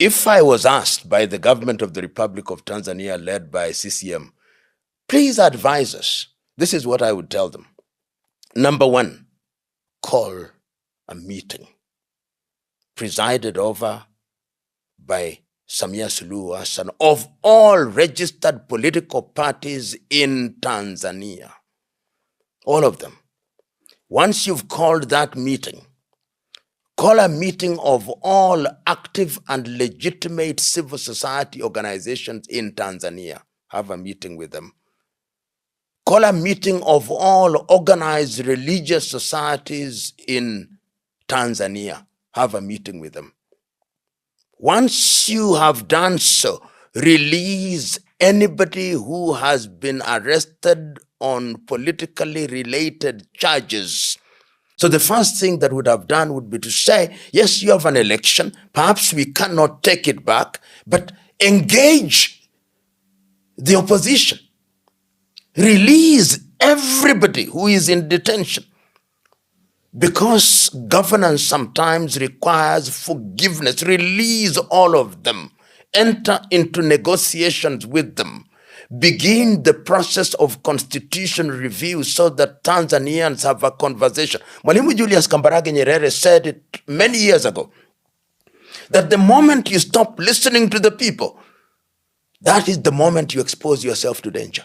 If I was asked by the government of the Republic of Tanzania, led by CCM, please advise us, this is what I would tell them. Number one, call a meeting presided over by Samia Suluhu Hassan of all registered political parties in Tanzania. All of them. Once you've called that meeting, call a meeting of all active and legitimate civil society organizations in Tanzania. Have a meeting with them. Call a meeting of all organized religious societies in Tanzania. Have a meeting with them. Once you have done so, release anybody who has been arrested on politically related charges. So the first thing that would have done would be to say, yes, you have an election. Perhaps we cannot take it back, but engage the opposition. Release everybody who is in detention. Because governance sometimes requires forgiveness. Release all of them. Enter into negotiations with them. Begin the process of constitution review so that Tanzanians have a conversation. Mwalimu Julius Kambarage Nyerere said it many years ago, that the moment you stop listening to the people, that is the moment you expose yourself to danger.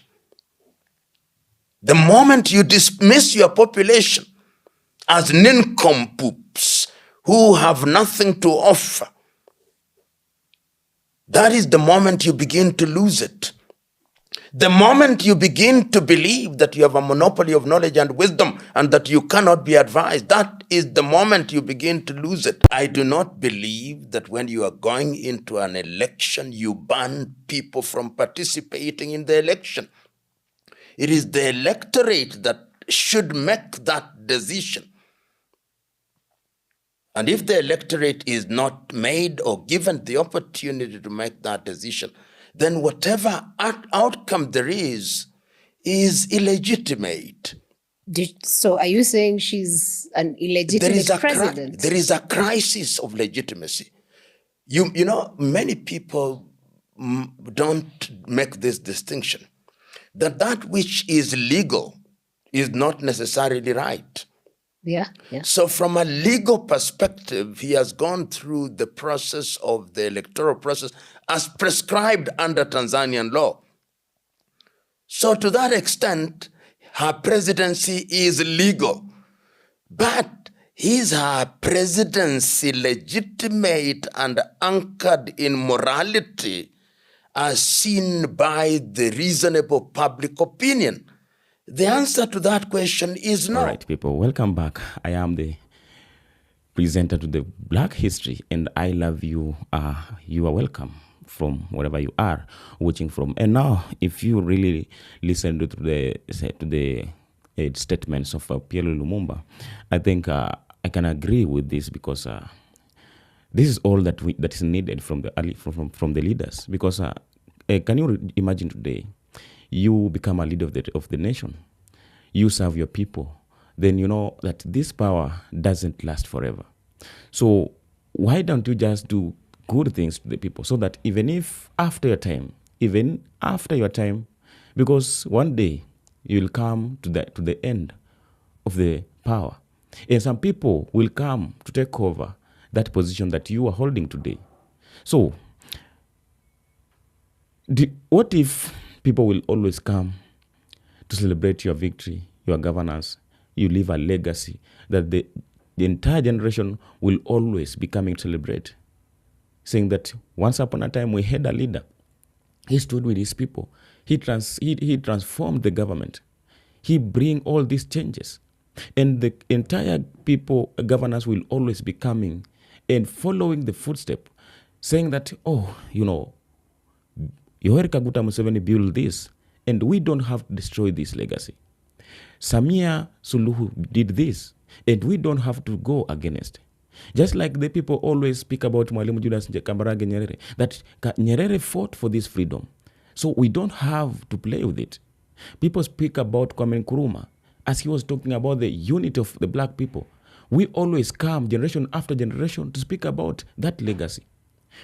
The moment you dismiss your population as nincompoops who have nothing to offer, that is the moment you begin to lose it. The moment you begin to believe that you have a monopoly of knowledge and wisdom and that you cannot be advised, that is the moment you begin to lose it. I do not believe that when you are going into an election, you ban people from participating in the election. It is the electorate that should make that decision. And if the electorate is not made or given the opportunity to make that decision, then whatever outcome there is illegitimate. So are you saying she's an illegitimate president? There is a crisis of legitimacy. You know, many people don't make this distinction, that which is legal is not necessarily right. Yeah. So from a legal perspective, he has gone through the process of the electoral process as prescribed under Tanzanian law. So to that extent, her presidency is legal. But is her presidency legitimate and anchored in morality as seen by the reasonable public opinion? The answer to that question is no. All right, people, welcome back. I am the presenter to the Black History, and I love you. You are welcome from wherever you are watching from. And now, if you really listen to the statements of Pierre Lumumba, I think I can agree with this, because this is all that is needed from the leaders. Because can you imagine today? You become a leader of the nation. You serve your people. Then you know that this power doesn't last forever. So why don't you just do good things to the people, so that even after your time, because one day you'll come to the end of the power, and some people will come to take over that position that you are holding today. So what if people will always come to celebrate your victory, your governance? You leave a legacy that the entire generation will always be coming to celebrate, saying that once upon a time we had a leader. He stood with his people. He transformed the government. He bring all these changes. And the entire governance will always be coming and following the footstep, saying that, Yoweri Kaguta Museveni built this, and we don't have to destroy this legacy. Samia Suluhu did this, and we don't have to go against. Just like the people always speak about Mwalimu Julius Kambarage Nyerere, that Nyerere fought for this freedom. So we don't have to play with it. People speak about Kwame Nkrumah, as he was talking about the unity of the black people. We always come generation after generation to speak about that legacy.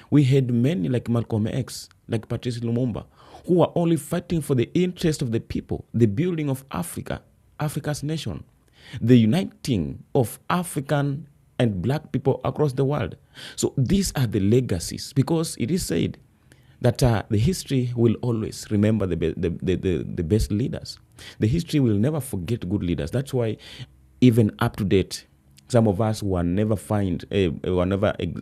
We had many like Malcolm X, like Patrice Lumumba, who are only fighting for the interest of the people, the building of Africa, Africa's nation, the uniting of African and black people across the world. So these are the legacies, because it is said that the history will always remember the best leaders. The history will never forget good leaders. That's why even up to date, some of us were never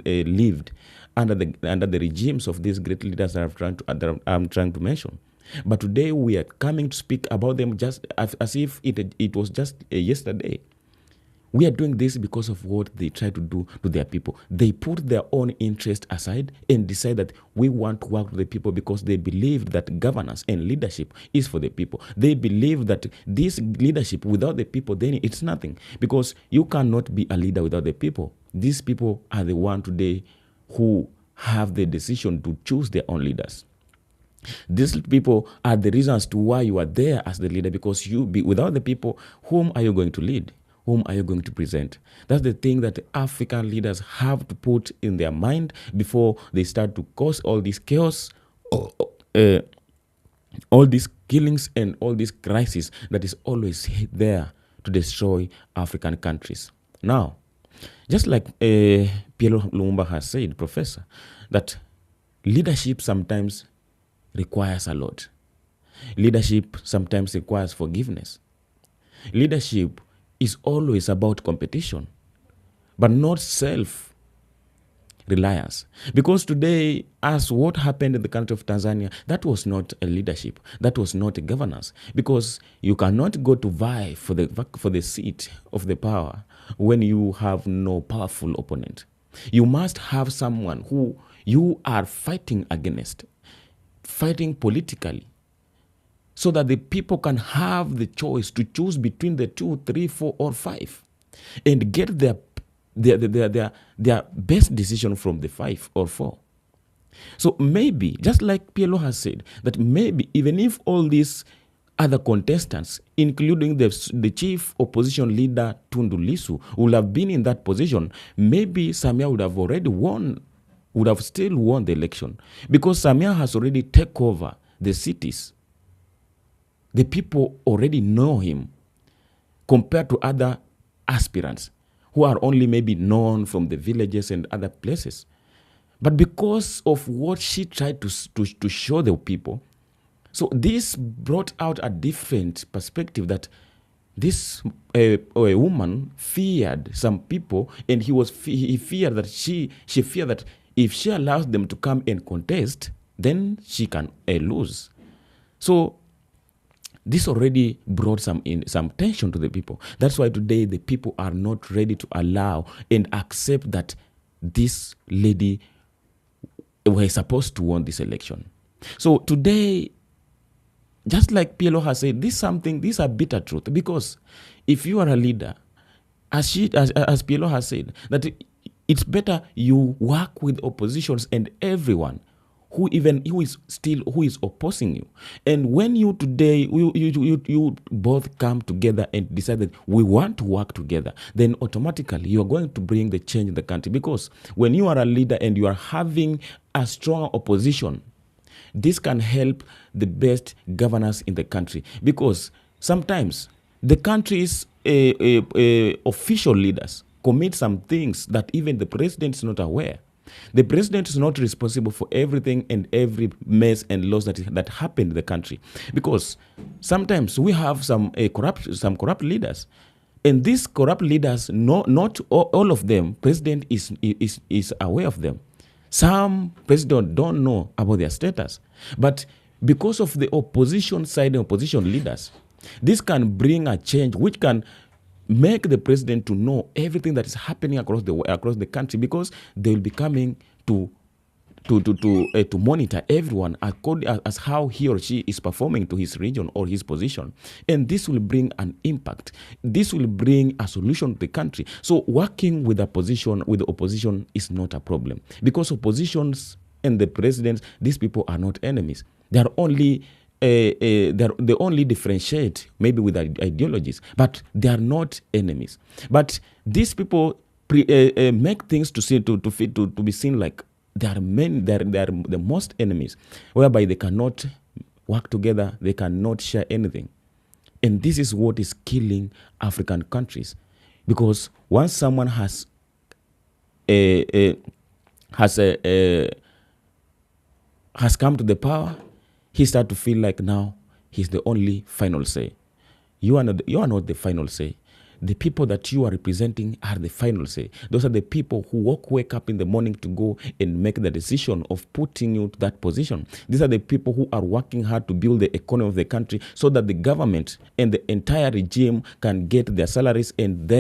lived under the regimes of these great leaders that I'm trying to mention. But today we are coming to speak about them just as if it was just yesterday. We are doing this because of what they try to do to their people. They put their own interest aside and decide that we want to work with the people because they believe that governance and leadership is for the people. They believe that this leadership without the people, then it's nothing, because you cannot be a leader without the people. These people are the one today who have the decision to choose their own leaders. These people are the reasons to why you are there as the leader, because without the people, whom are you going to lead? Whom are you going to present? That's the thing that African leaders have to put in their mind before they start to cause all this chaos, all these killings and all this crisis that is always there to destroy African countries. Now, just like Pierre Lumumba has said, Professor, that leadership sometimes requires a lot. Leadership sometimes requires forgiveness. Leadership is always about competition, but not self-reliance. Because today, as what happened in the country of Tanzania, that was not a leadership. That was not a governance. Because you cannot go to vie for the seat of the power when you have no powerful opponent. You must have someone who you are fighting against, fighting politically, so that the people can have the choice to choose between the 2, 3, 4, or 5 and get their best decision from the 5 or 4. So maybe, just like PLO has said, that maybe even if all these other contestants, including the chief opposition leader Tundu Lissu, would have been in that position, maybe Samia would have still won the election, because Samia has already taken over the cities. The people already know him compared to other aspirants who are only maybe known from the villages and other places. But because of what she tried to show the people, so this brought out a different perspective, that this a woman feared some people, and he feared that she feared that if she allows them to come and contest, then she can lose. So this already brought some tension to the people. That's why today the people are not ready to allow and accept that this lady was supposed to win this election. So today, just like PLO has said, this is a bitter truth, because if you are a leader, as PLO has said, that it's better you work with oppositions and everyone who is opposing you. And when you today, you both come together and decide that we want to work together, then automatically you are going to bring the change in the country. Because when you are a leader and you are having a strong opposition, this can help the best governance in the country. Because sometimes the country's official leaders commit some things that even the president is not aware. The president is not responsible for everything and every mess and loss that happened in the country, because sometimes we have some corrupt leaders, and these corrupt leaders, not all of them, president is aware of them. Some president don't know about their status, but because of the opposition side and opposition leaders, this can bring a change which can make the president to know everything that is happening across the country, because they will be coming to monitor everyone according as how he or she is performing to his region or his position, and this will bring an impact. This will bring a solution to the country. So working with the opposition is not a problem, because oppositions and the presidents, these people are not enemies. They are only they only differentiate maybe with ideologies, but they are not enemies. But these people make things to be seen like there are many, there are the most enemies, whereby they cannot work together, they cannot share anything. And this is what is killing African countries. Because once someone has has come to the power, he starts to feel like now he's the only final say. You are not the final say. The people that you are representing are the final say. Those are the people who wake up in the morning to go and make the decision of putting you to that position. These are the people who are working hard to build the economy of the country so that the government and the entire regime can get their salaries and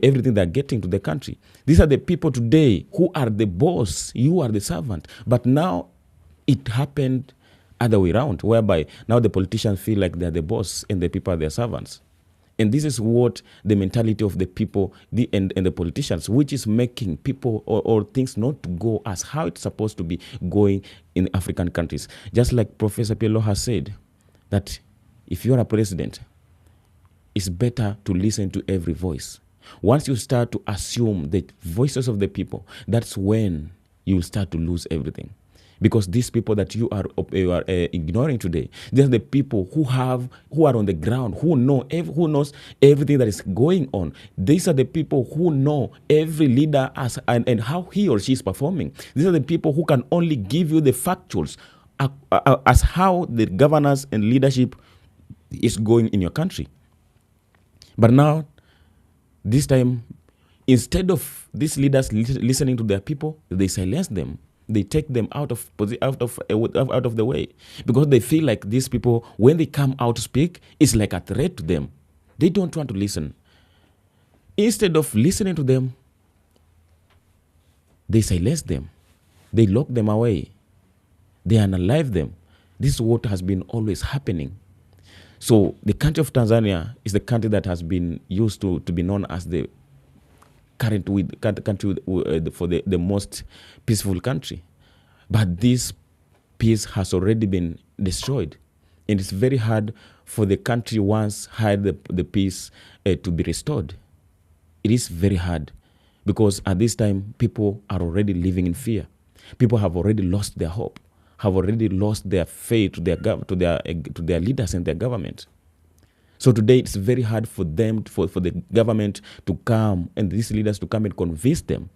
everything they're getting to the country. These are the people today who are the boss. You are the servant. But now it happened other way around, whereby now the politicians feel like they're the boss and the people are their servants. And this is what the mentality of the people and the politicians, which is making people or things not to go as how it's supposed to be going in African countries. Just like Professor Pielo has said, that if you're a president, it's better to listen to every voice. Once you start to assume the voices of the people, that's when you will start to lose everything. Because these people that you are ignoring today, they're the people who are on the ground, who knows everything that is going on. These are the people who know every leader and how he or she is performing. These are the people who can only give you the factuals as how the governance and leadership is going in your country. But now, this time, instead of these leaders listening to their people, they silence them. They take them out of the way, because they feel like these people, when they come out to speak, it's like a threat to them. They don't want to listen. Instead of listening to them, they silence them. They lock them away. They unalive them. This is what has been always happening. So the country of Tanzania is the country that has been used to be known as the country for the most peaceful country. But this peace has already been destroyed. And it's very hard for the country once had the peace to be restored. It is very hard, because at this time, people are already living in fear. People have already lost their hope, have already lost their faith to their leaders and their government. So today it's very hard for them, for the government to come and these leaders to come and convince them,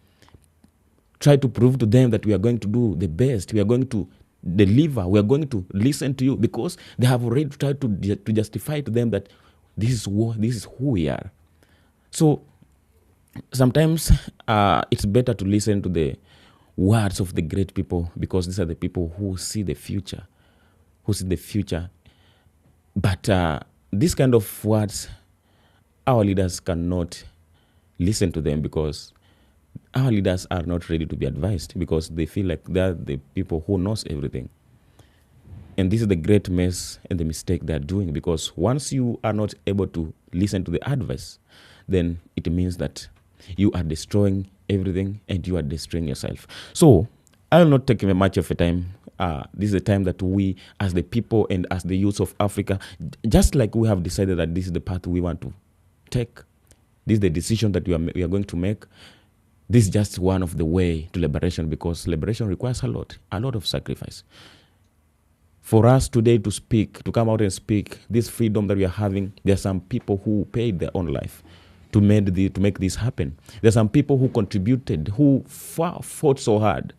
try to prove to them that we are going to do the best, we are going to deliver, we are going to listen to you, because they have already tried to justify to them that this is who we are. So sometimes it's better to listen to the words of the great people, because these are the people who see the future, But these kind of words, our leaders cannot listen to them, because our leaders are not ready to be advised, because they feel like they're the people who knows everything. And this is the great mess and the mistake they're doing, because once you are not able to listen to the advice, then it means that you are destroying everything and you are destroying yourself. So I will not take much of a time. This is a time that we, as the people and as the youth of Africa, just like we have decided that this is the path we want to take, this is the decision that we are going to make. This is just one of the way to liberation, because liberation requires a lot of sacrifice. For us today to speak, to come out and speak, this freedom that we are having, there are some people who paid their own life to make this happen. There are some people who contributed, who fought so hard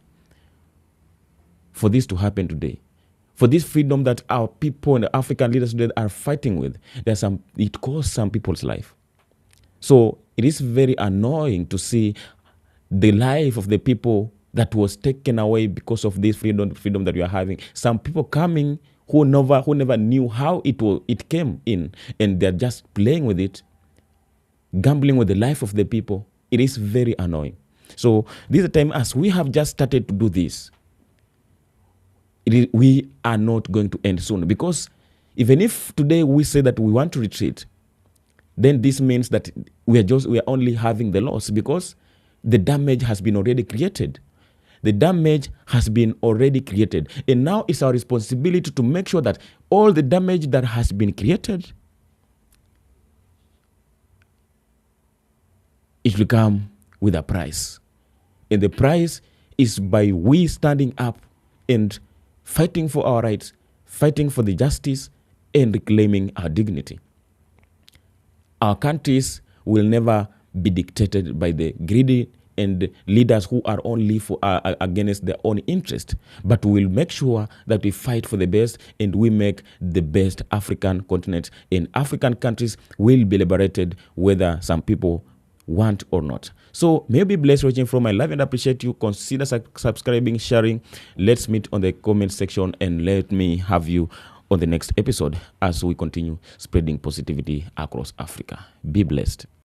for this to happen today. For this freedom that our people and the African leaders today are fighting with, it cost some people's life. So it is very annoying to see the life of the people that was taken away because of this freedom that we are having. Some people coming who never knew how it came in, and they're just playing with it, gambling with the life of the people. It is very annoying. So this is a time, as we have just started to do this, we are not going to end soon, because even if today we say that we want to retreat, then this means that we are only having the loss, because the damage has been already created. The damage has been already created. And now it's our responsibility to make sure that all the damage that has been created, it will come with a price. And the price is by we standing up and fighting for our rights, fighting for the justice, and reclaiming our dignity. Our countries will never be dictated by the greedy and leaders who are only for against their own interest, but we will make sure that we fight for the best and we make the best African continent, and African countries will be liberated whether some people want or not. So may you be blessed watching from. I love and appreciate you. Consider subscribing, sharing. Let's meet on the comment section, and let me have you on the next episode as we continue spreading positivity across Africa. Be blessed.